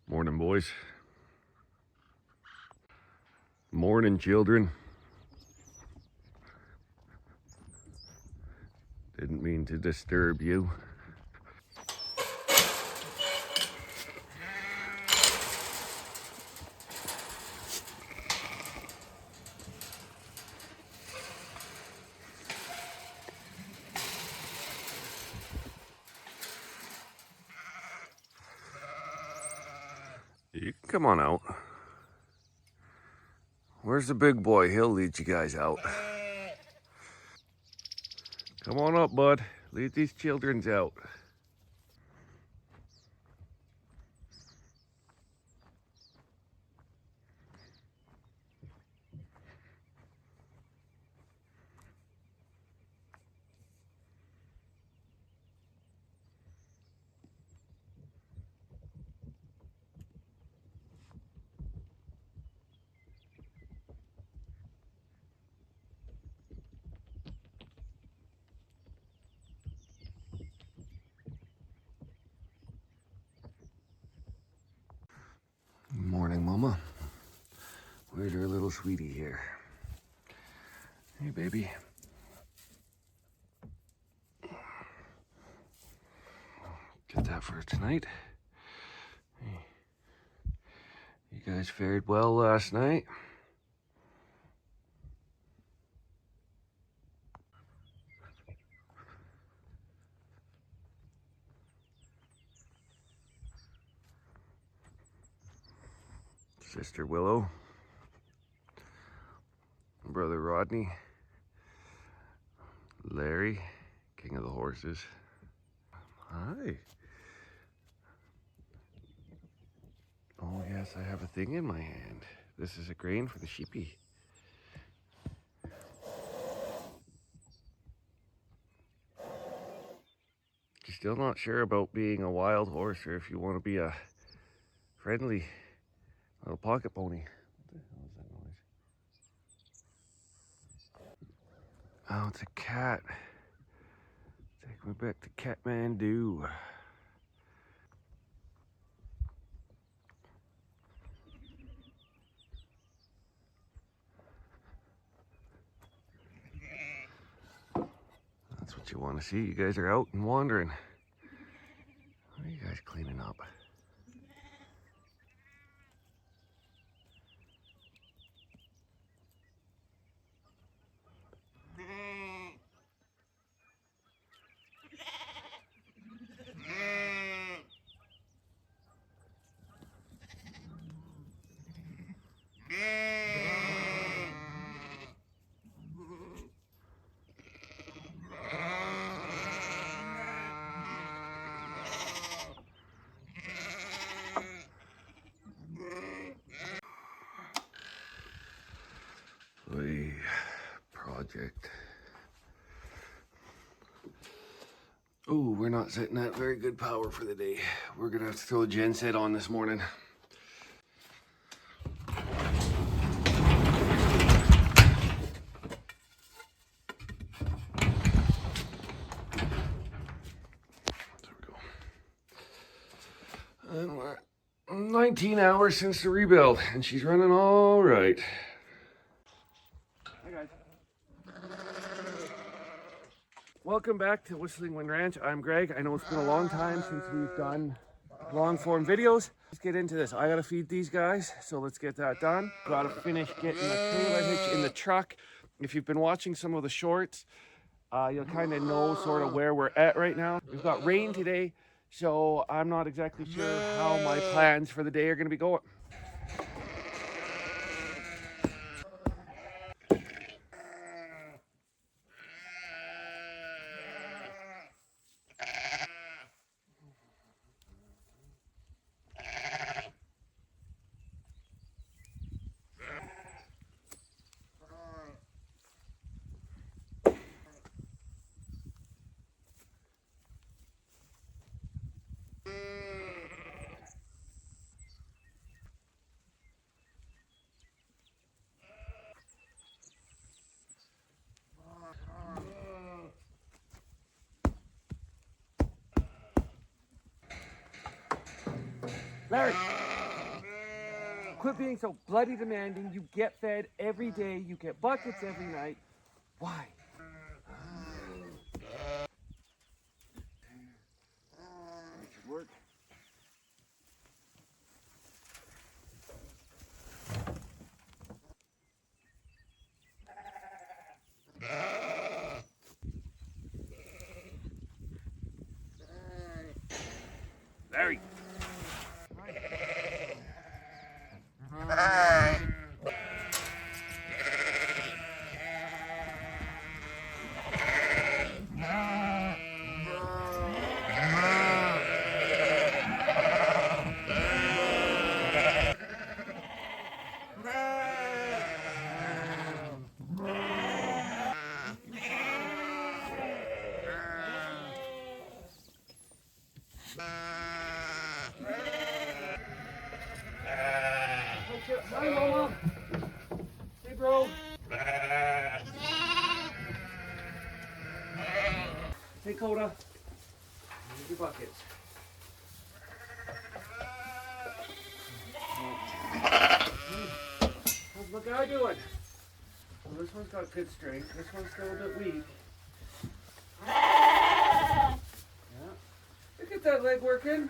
Morning, boys. Morning, children. Didn't mean to disturb you. You can come on out. Where's the big boy? He'll lead you guys out. Come on up, bud. Lead these childrens out. Morning, Mama. Where's your little sweetie here? Hey, baby. Get that for tonight. Hey. You guys fared well last night? Sister Willow. Brother Rodney. Larry, king of the horses. Hi. Oh yes, I have a thing in my hand. This is a grain for the sheepy. You're still not sure about being a wild horse or if you want to be a friendly little pocket pony. What the hell is that noise? Oh, it's a cat. Take me back to Kathmandu. That's what you want to see. You guys are out and wandering. What are you guys cleaning up? The project. Oh, we're not setting at very good power for the day. We're gonna have to throw a gen set on this morning. There we go. And we're 19 hours since the rebuild, and she's running all right. Hi guys. Welcome back to Whistling Wind Ranch. I'm Greg. I know it's been a long time since we've done long form videos. Let's get into this. I gotta feed these guys, so let's get that done. Gotta finish getting the trailer hitch in the truck. If you've been watching some of the shorts, you'll kind of know sort of where we're at right now. We've got rain today, so I'm not exactly sure how my plans for the day are gonna be going. Larry! Quit being so bloody demanding. You get fed every day. You get buckets every night. Why? That should work. Larry. Hi, Mama. Hey, bro. Hey, Coda. Here's your buckets. How's my guy doing? Well, this one's got good strength. This one's still a bit weak. Yeah. Look at that leg working.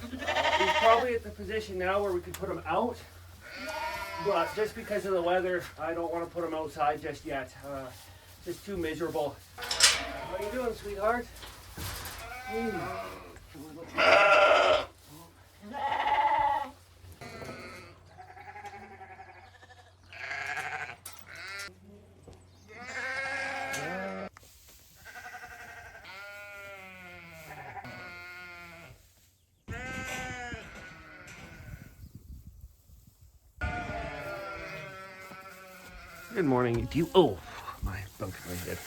He's probably at the position now where we could put him out, but just because of the weather, I don't want to put him outside just yet. Just too miserable. How you doing, sweetheart? Good morning. Do you? Oh, my bumped my head.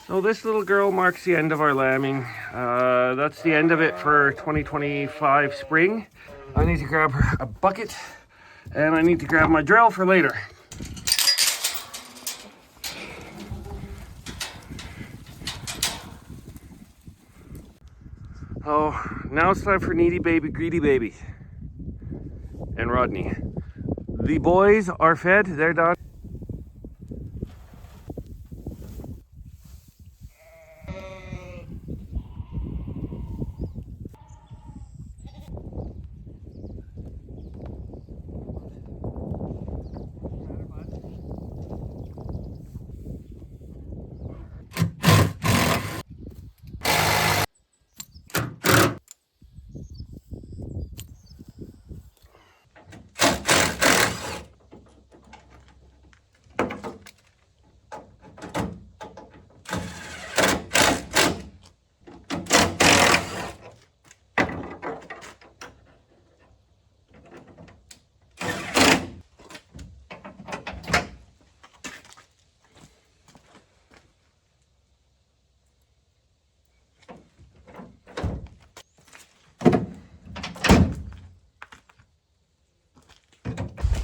So this little girl marks the end of our lambing. That's the end of it for 2025 spring. I need to grab her a bucket, and I need to grab my drill for later. Oh, now it's time for Needy Baby, Greedy Baby, and Rodney. The boys are fed, they're done.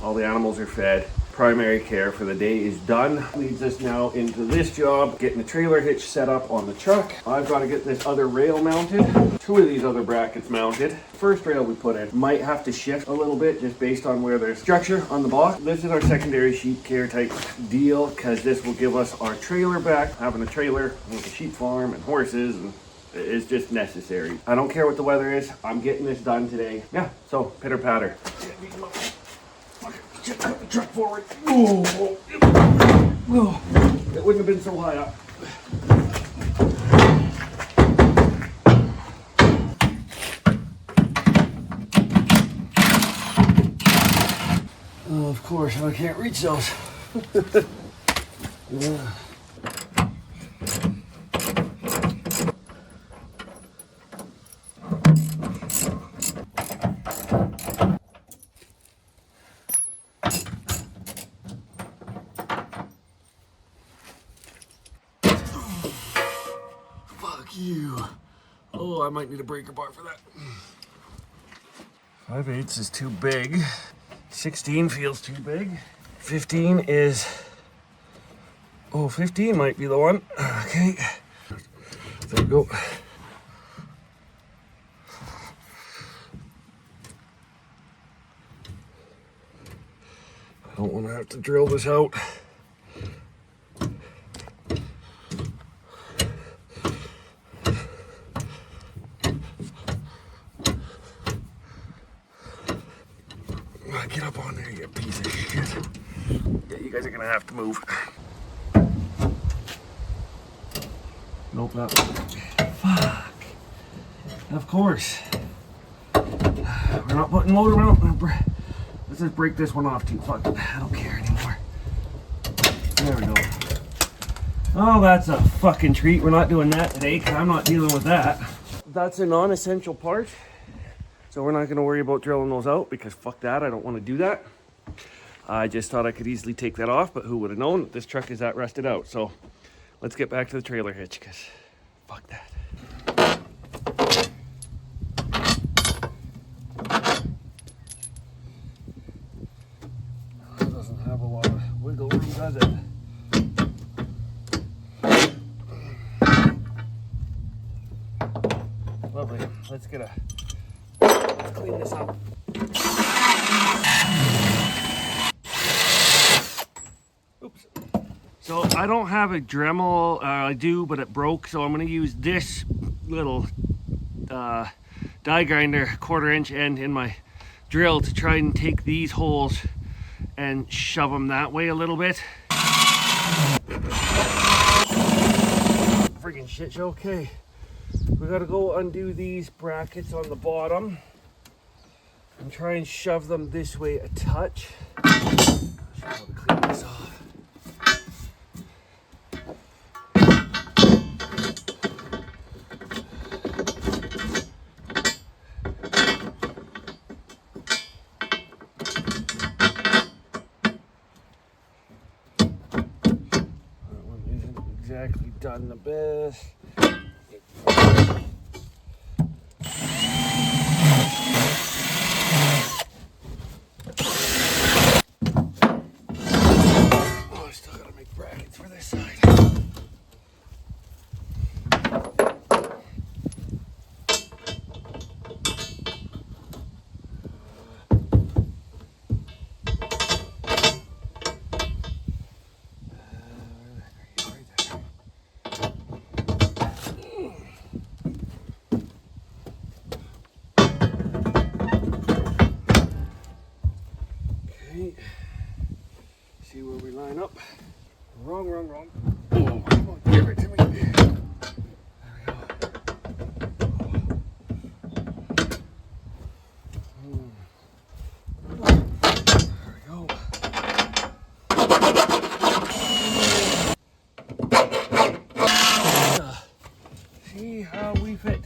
All the animals are fed. Primary care for the day is done. Leads us now into this job, getting the trailer hitch set up on the truck. I've got to get this other rail mounted. 2 of these other brackets mounted. First rail we put in might have to shift a little bit just based on where there's structure on the block. This is our secondary sheep care type deal because this will give us our trailer back. Having a trailer with a sheep farm and horses and is just necessary. I don't care what the weather is. I'm getting this done today. Yeah, so pitter patter. Just put the truck forward. Oh, it wouldn't have been so high up. Oh, of course, I can't reach those. Yeah. You. Oh, I might need a breaker bar for that. 5/8 is too big. 16 feels too big. 15 is, oh, 15 might be the one. Okay, there we go. I don't want to have to drill this out. Get up on there, you piece of shit. Yeah, you guys are gonna have to move. Nope, that one. Fuck. Of course. We're not putting motor out. Let's just break this one off too. Fuck it. I don't care anymore. There we go. Oh, that's a fucking treat. We're not doing that today because I'm not dealing with that. That's a non-essential part. So we're not going to worry about drilling those out because fuck that, I don't want to do that. I just thought I could easily take that off, but who would have known that this truck is that rusted out. So let's get back to the trailer hitch because fuck that. It doesn't have a lot of wiggle room, does it? Lovely. Let's clean this up. Oops. So I don't have a Dremel, I do, but it broke, so I'm going to use this little die grinder 1/4 inch end in my drill to try and take these holes and shove them that way a little bit. Friggin' shit show. Okay, we got to go undo these brackets on the bottom and try and shove them this way a touch. I should probably clean this off. That one isn't exactly done the best. See where we line up. Wrong. Oh, come on, give it to me. There we go. There we go. See how we fit.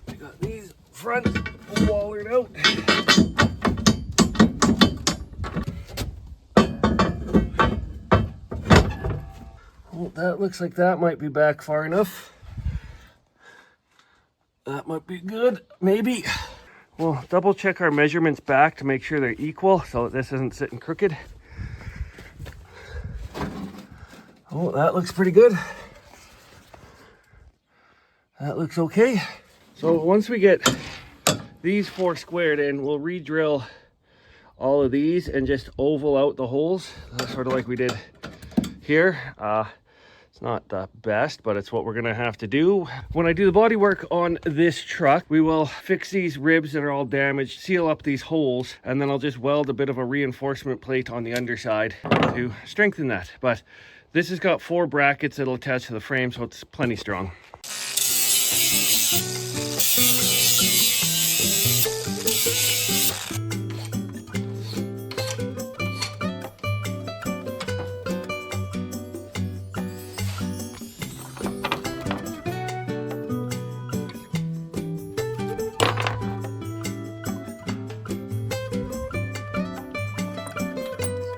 We got these front wallered out. Well, that looks like that might be back far enough. That might be good, maybe. We'll double check our measurements back to make sure they're equal so that this isn't sitting crooked. Oh, that looks pretty good. That looks okay. So once we get these 4 squared in, we'll re-drill all of these and just oval out the holes, sort of like we did here. It's not the best, but it's what we're gonna have to do. When I do the body work on this truck, we will fix these ribs that are all damaged, seal up these holes, and then I'll just weld a bit of a reinforcement plate on the underside to strengthen that. But this has got 4 brackets that'll attach to the frame, so it's plenty strong.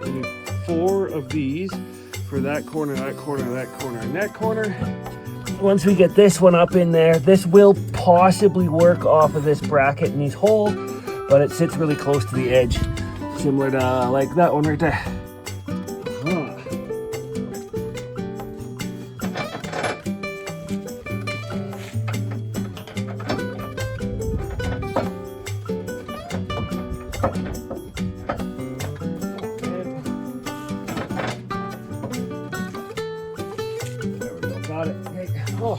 We need 4 of these for that corner, and that corner. once we get this one up in there, this will possibly work off of this bracket in these holes, but it sits really close to the edge, similar to like that one right there. Got it. Okay. Oh.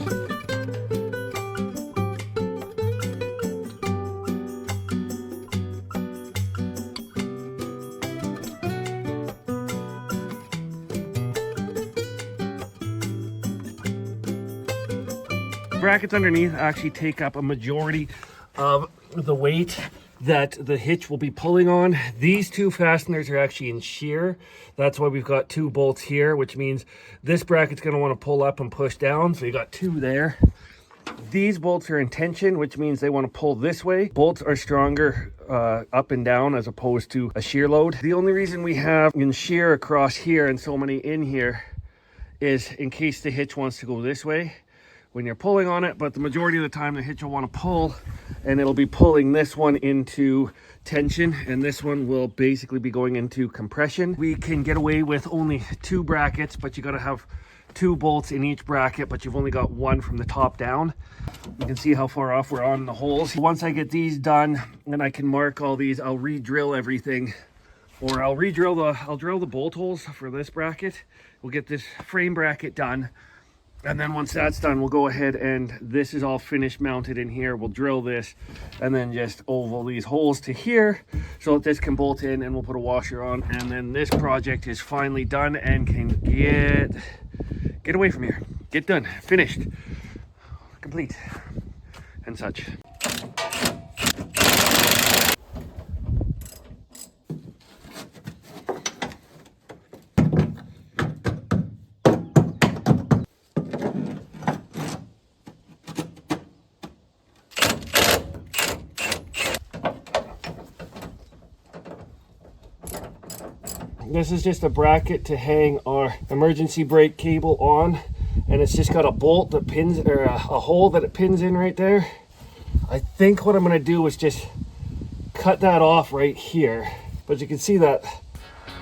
Brackets underneath actually take up a majority of the weight that the hitch will be pulling on. These two fasteners are actually in shear. That's why we've got two bolts here, which means this bracket's going to want to pull up and push down. So you got two there. These bolts are in tension, which means they want to pull this way. Bolts are stronger up and down as opposed to a shear load. The only reason we have in shear across here and so many in here is in case the hitch wants to go this way when you're pulling on it, but the majority of the time the hitch will want to pull, and it'll be pulling this one into tension, and this one will basically be going into compression. We can get away with only two brackets, but you got to have two bolts in each bracket, but you've only got one from the top down. You can see how far off we're on the holes. Once I get these done and I can mark all these, I'll re-drill everything, or I'll drill the bolt holes for this bracket. We'll get this frame bracket done. And then once that's done, we'll go ahead and this is all finished mounted in here. We'll drill this and then just oval these holes to here so that this can bolt in, and we'll put a washer on. And then this project is finally done and can get away from here. Get done, finished, complete, and such. This is just a bracket to hang our emergency brake cable on, and it's just got a bolt that pins, or a hole that it pins in right there. I think what I'm going to do is just cut that off right here, but you can see that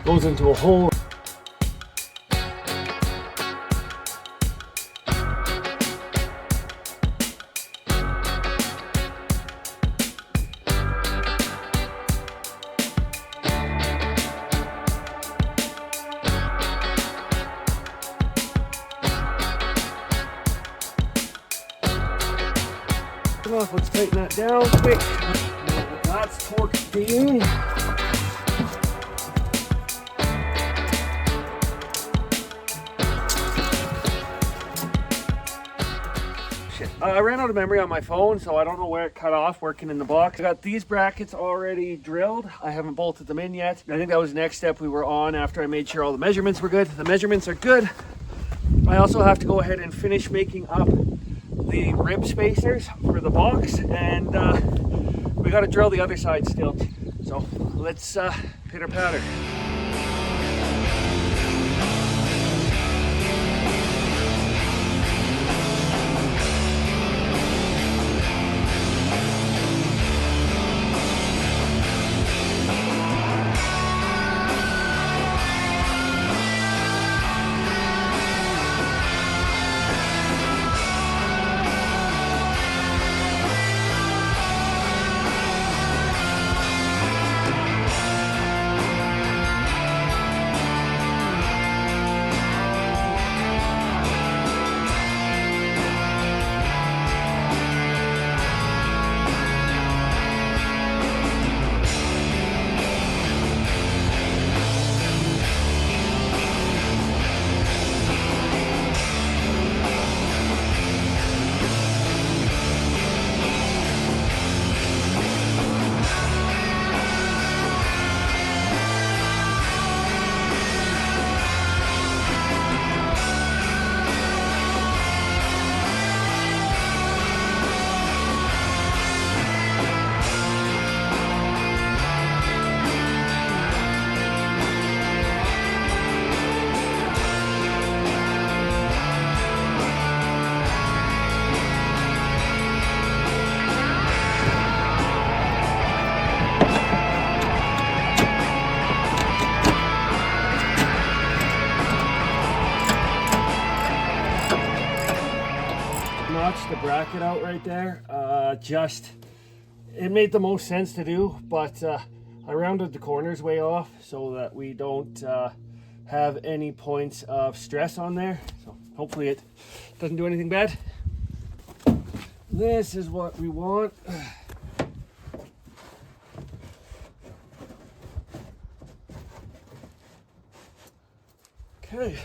goes into a hole. Let's tighten that down quick. That's torqued in. Shit. I ran out of memory on my phone, so I don't know where it cut off working in the box. I got these brackets already drilled. I haven't bolted them in yet. I think that was the next step we were on after I made sure all the measurements were good. The measurements are good. I also have to go ahead and finish making up the rib spacers for the box, and we got to drill the other side still. So let's pitter patter. notched the bracket out right there. It made the most sense to do, but I rounded the corners way off so that we don't have any points of stress on there. So hopefully it doesn't do anything bad. This is what we want. Okay.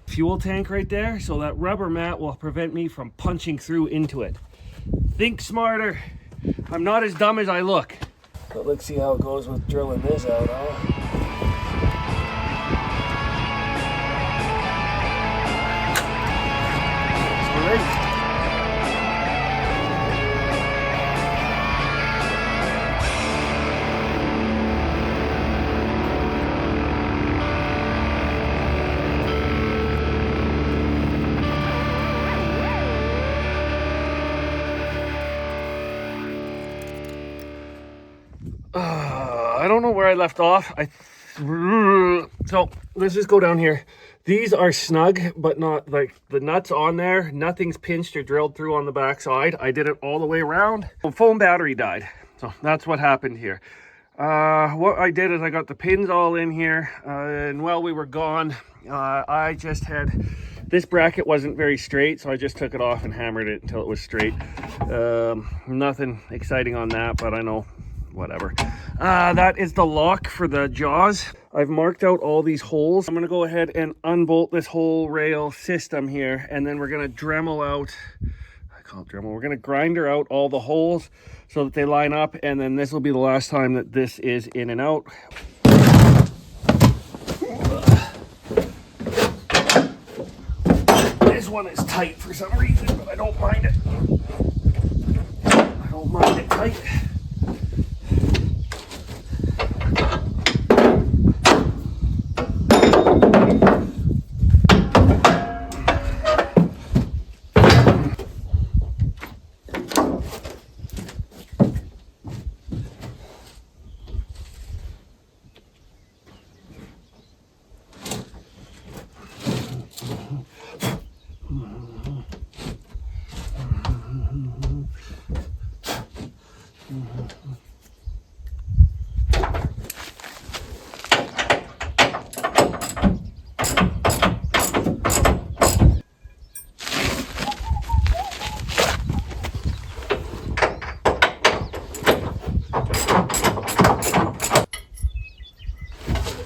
Fuel tank right there, so that rubber mat will prevent me from punching through into it. Think smarter. I'm not as dumb as I look. But let's see how it goes with drilling this out, huh? Great. I don't know where I left off. So let's just go down here. These are snug, but not like the nuts on there. Nothing's pinched or drilled through on the back side. I did it all the way around. The phone battery died. So that's what happened here. What I did is I got the pins all in here. And while we were gone, I just had... This bracket wasn't very straight, so I just took it off and hammered it until it was straight. Nothing exciting on that, but I know, whatever. That is the lock for the jaws. I've marked out all these holes. I'm gonna go ahead and unbolt this whole rail system here, and then we're gonna Dremel out, I call it Dremel, we're gonna grinder out all the holes so that they line up, and then this will be the last time that this is in and out. This one is tight for some reason, but I don't mind it. I don't mind it tight.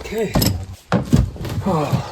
Okay. Oh.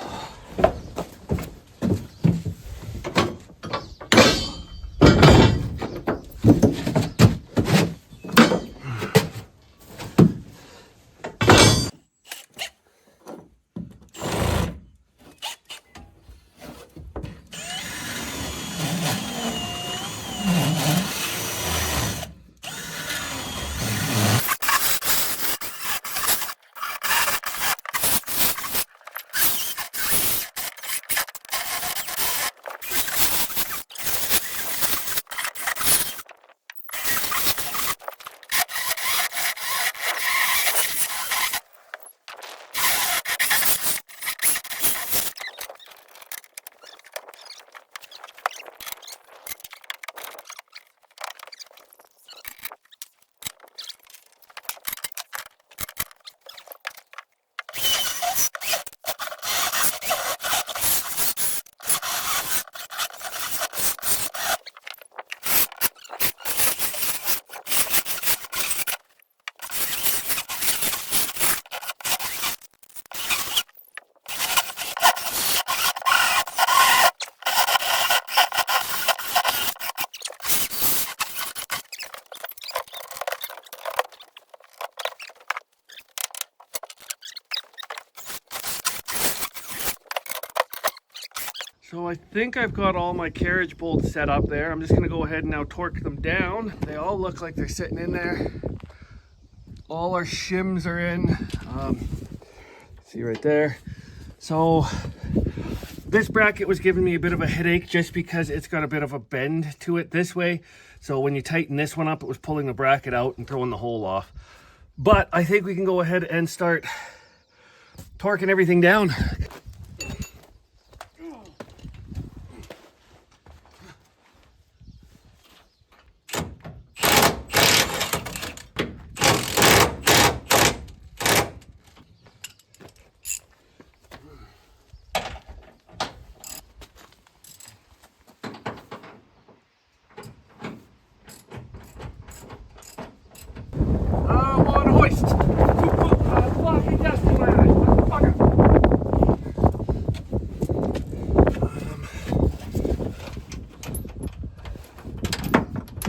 So I think I've got all my carriage bolts set up there. I'm just gonna go ahead and now torque them down. They all look like they're sitting in there. All our shims are in. See right there. So this bracket was giving me a bit of a headache just because it's got a bit of a bend to it this way. So when you tighten this one up, it was pulling the bracket out and throwing the hole off. But I think we can go ahead and start torquing everything down.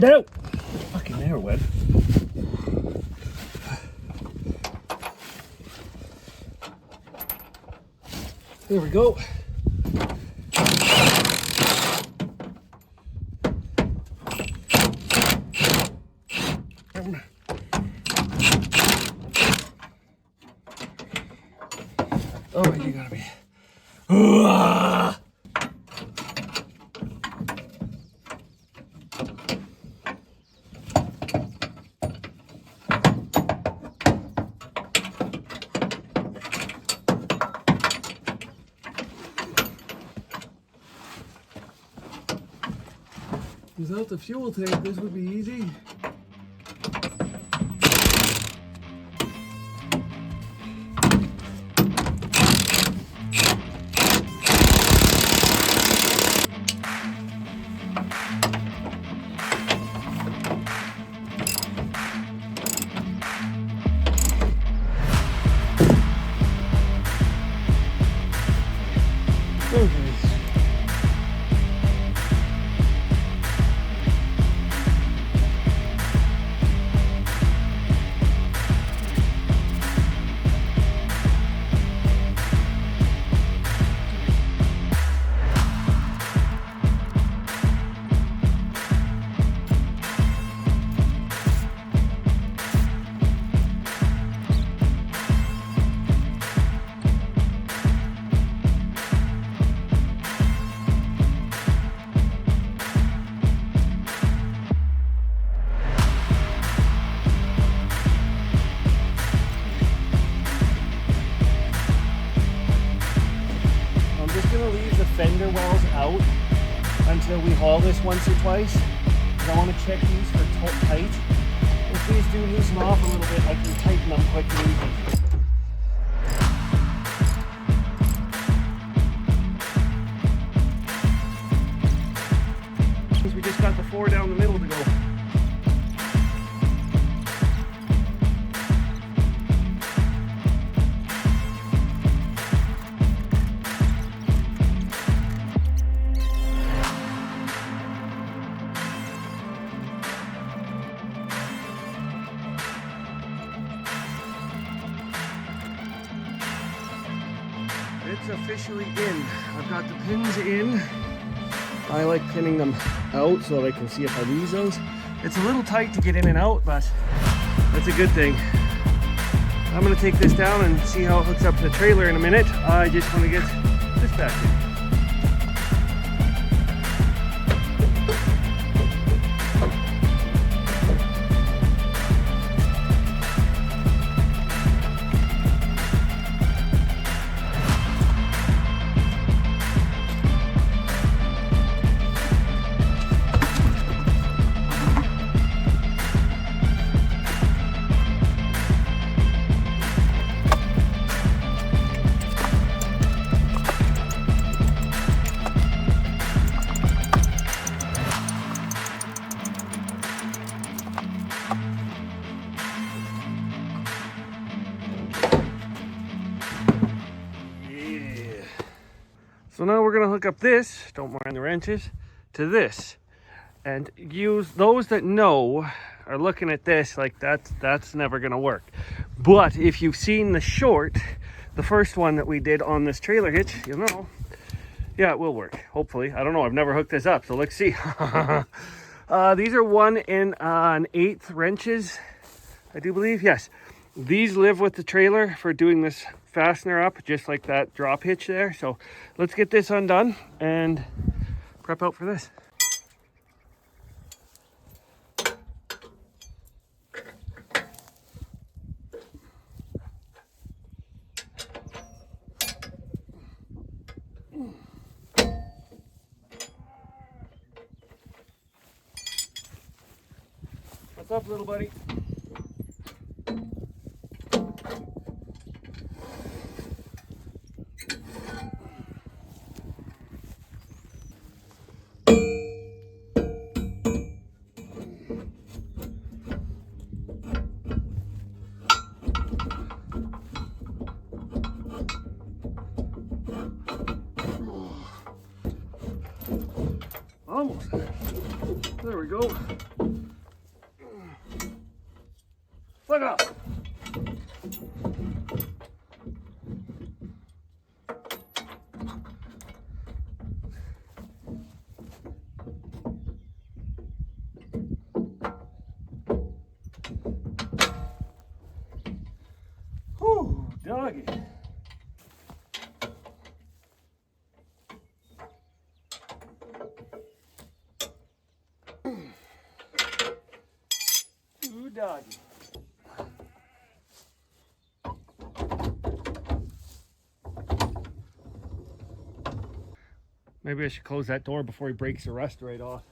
No! Fucking narrow web. There we go. Oh, you gotta be. Without the fuel tank, this would be easy. Fender wells out until we haul this once or twice, because I want to check these for tight. If these do loosen off a little bit, I can tighten them quick and easy. We just got the 4 down the middle to go. It's officially in. I've got the pins in. I like pinning them out so that I can see if I lose those. It's a little tight to get in and out, but that's a good thing. I'm gonna take this down and see how it hooks up to the trailer in a minute. I just want to get this back in. So now we're gonna hook up this, don't mind the wrenches, to this. And use those that know are looking at this like that's never gonna work. But if you've seen the short, the first one that we did on this trailer hitch, you'll know, yeah, it will work, hopefully. I don't know, I've never hooked this up, so let's see. These are 1 1/8 wrenches, I do believe, yes. These live with the trailer for doing this fastener up, just like that drop hitch there. So let's get this undone and prep out for this. What's up, little buddy? Almost there. There we go. Look up. Whew, doggy. Ooh, doggy. Maybe I should close that door before he breaks the rust right off.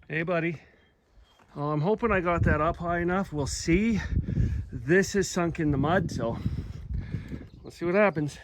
Hey, buddy. I'm hoping I got that up high enough. We'll see. This is sunk in the mud, so let's see what happens.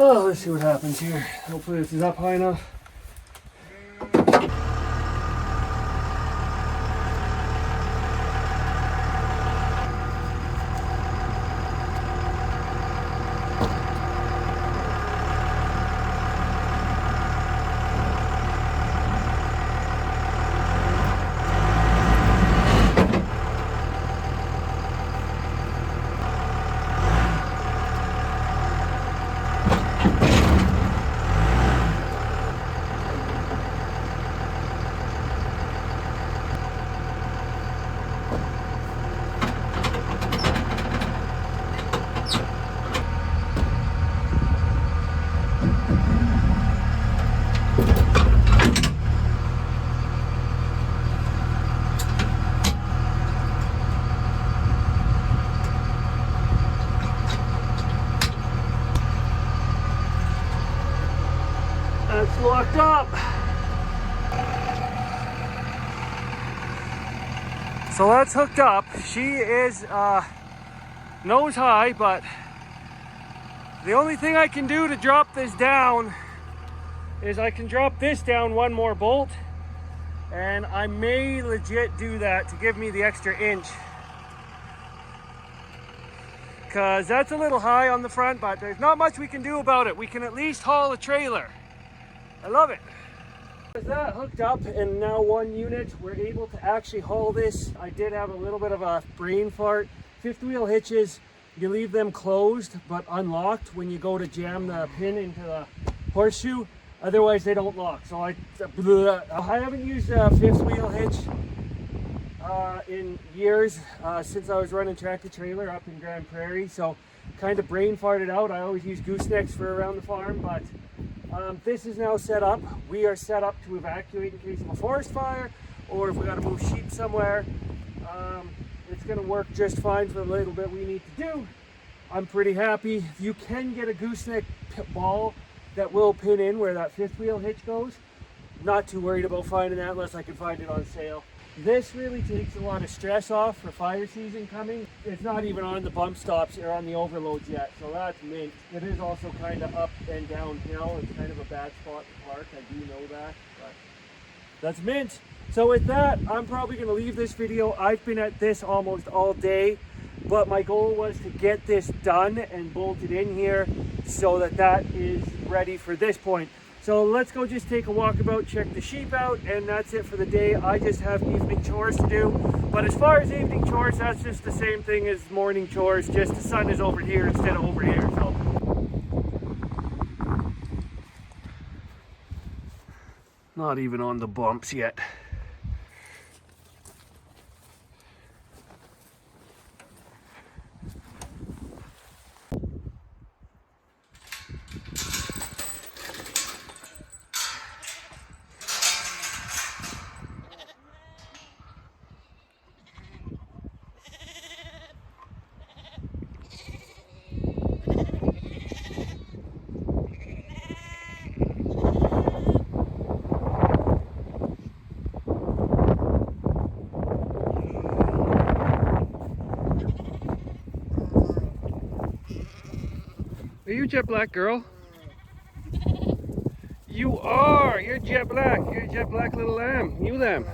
Oh, let's see what happens here. Hopefully this is up high enough. That's locked up. So that's hooked up. She is nose high, but the only thing I can do to drop this down is I can drop this down one more bolt, and I may legit do that to give me the extra inch, because that's a little high on the front, but there's not much we can do about it. We can at least haul a trailer. I love it. With that hooked up and now one unit, we're able to actually haul this. I did have a little bit of a brain fart. Fifth wheel hitches, you leave them closed but unlocked when you go to jam the pin into the horseshoe. Otherwise they don't lock. So I haven't used a fifth wheel hitch in years, since I was running tractor trailer up in Grand Prairie. So kind of brain farted out. I always use goosenecks for around the farm, but this is now set up. We are set up to evacuate in case of a forest fire, or if we got to move sheep somewhere. It's going to work just fine for the little bit we need to do. I'm pretty happy. You can get a gooseneck ball that will pin in where that fifth wheel hitch goes. Not too worried about finding that unless I can find it on sale. This really takes a lot of stress off for fire season coming. It's not even on the bump stops or on the overloads yet, so that's mint. It is also kind of up and downhill. It's kind of a bad spot to park, I do know that, but that's mint. So with that, I'm probably going to leave this video. I've been at this almost all day, but my goal was to get this done and bolted in here so that that is ready for this point. So let's go just take a walkabout, check the sheep out, and that's it for the day. I just have evening chores to do. But as far as evening chores, that's just the same thing as morning chores, just the sun is over here instead of over here. So not even on the bumps yet. Are you jet black, girl? You are! You're jet black. You're a jet black little lamb. Ewe lamb.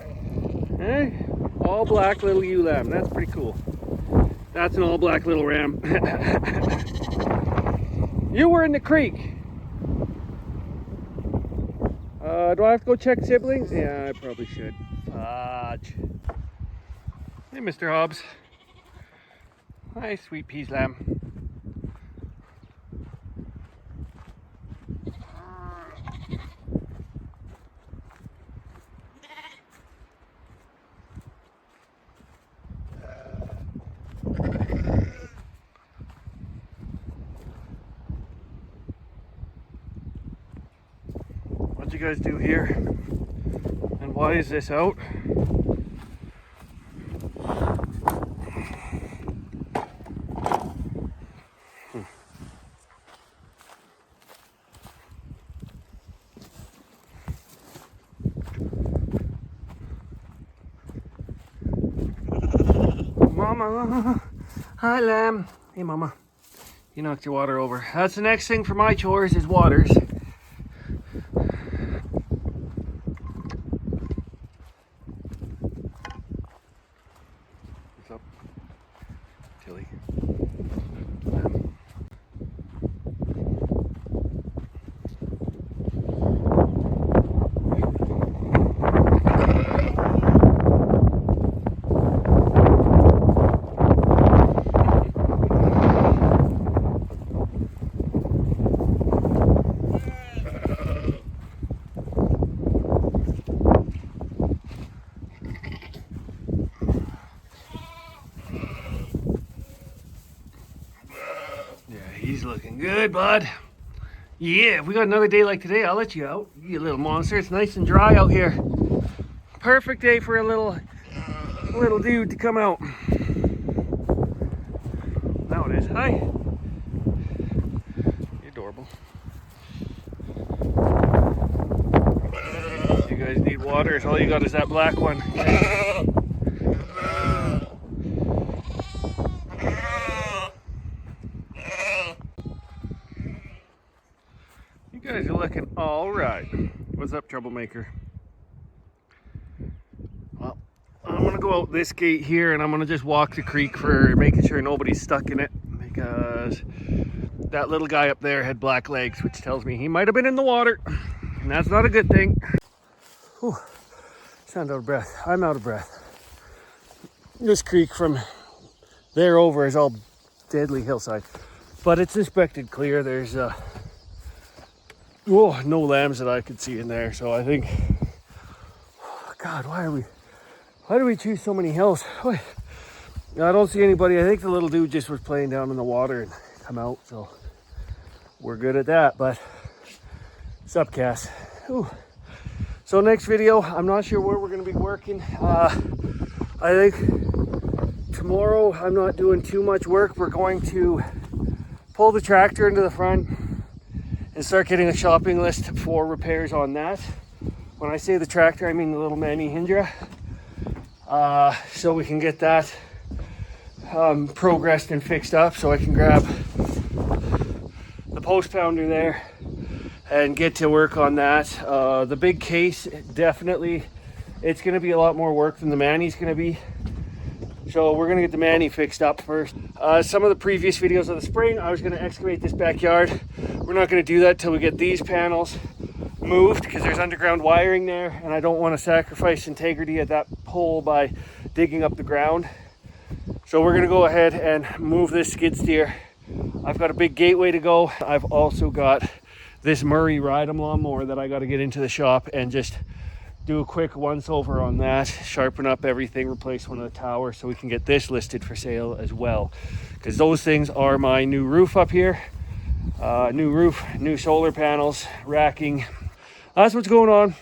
Hey? All black little ewe lamb. That's pretty cool. That's an all black little ram. You were in the creek. Do I have to go check siblings? Yeah, I probably should. Fudge. Hey, Mr. Hobbs. Hi, sweet peas lamb. What'd you guys do here? And why is this out? Mama, hi lamb. Hey mama, you knocked your water over. That's the next thing for my chores is waters. What's up, Tilly? He's looking good, bud. Yeah, if we got another day like today, I'll let you out. You little monster. It's nice and dry out here. Perfect day for a little dude to come out. Now it is. Hi. You're adorable. You guys need water. All you got is that black one. You guys are looking all right. What's up, troublemaker? Well, I'm gonna go out this gate here and I'm gonna just walk the creek for making sure nobody's stuck in it, because that little guy up there had black legs, which tells me he might have been in the water, and that's not a good thing. Whew. Sound out of breath. I'm out of breath. This creek from there over is all deadly hillside, but it's inspected clear. There's no lambs that I could see in there, so I think, God, why do we choose so many hills? I don't see anybody. I think the little dude just was playing down in the water and come out, so we're good at that. But sup, Cass? Ooh. So next video, I'm not sure where we're going to be working. I think tomorrow I'm not doing too much work. We're going to pull the tractor into the front and start getting a shopping list for repairs on that. When I say the tractor, I mean the little Manny Hindra. So we can get that progressed and fixed up, so I can grab the post pounder there and get to work on that. The big case, definitely, it's gonna be a lot more work than the Manny's gonna be. So we're gonna get the Manny fixed up first. Some of the previous videos of the spring, I was gonna excavate this backyard. We're not gonna do that till we get these panels. moved because there's underground wiring there, and I don't want to sacrifice integrity at that pole by digging up the ground. So we're gonna go ahead and move this skid steer. I've got a big gateway to go. I've also got this Murray Ride-'em lawnmower that I got to get into the shop and just do a quick once over on that, sharpen up everything, replace one of the towers so we can get this listed for sale as well. Because those things are my new roof up here. New roof, new solar panels, racking. That's what's going on.